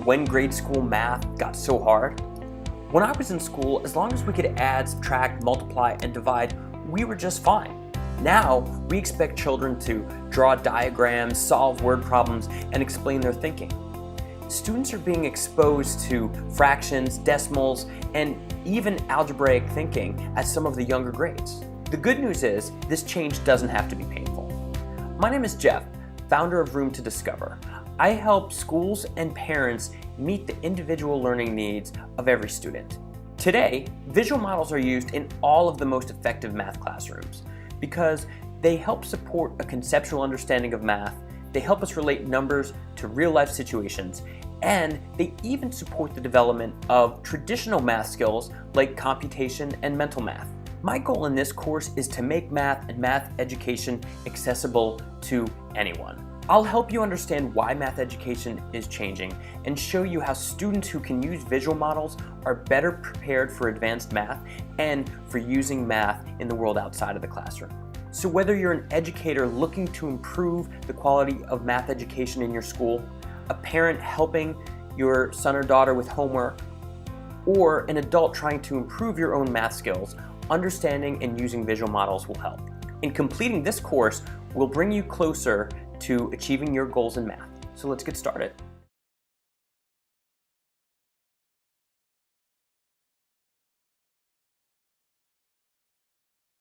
when grade school math got so hard? When I was in school, as long as we could add, subtract, multiply, and divide, we were just fine. Now, we expect children to draw diagrams, solve word problems, and explain their thinking. Students are being exposed to fractions, decimals, and even algebraic thinking at some of the younger grades. The good news is, this change doesn't have to be painful. My name is Jeff, founder of Room to Discover. I help schools and parents meet the individual learning needs of every student. Today, visual models are used in all of the most effective math classrooms because they help support a conceptual understanding of math, they help us relate numbers to real-life situations, and they even support the development of traditional math skills like computation and mental math. My goal in this course is to make math and math education accessible to anyone. I'll help you understand why math education is changing and show you how students who can use visual models are better prepared for advanced math and for using math in the world outside of the classroom. So whether you're an educator looking to improve the quality of math education in your school, a parent helping your son or daughter with homework, or an adult trying to improve your own math skills, understanding and using visual models will help. In completing this course, we'll bring you closer to achieving your goals in math. So let's get started.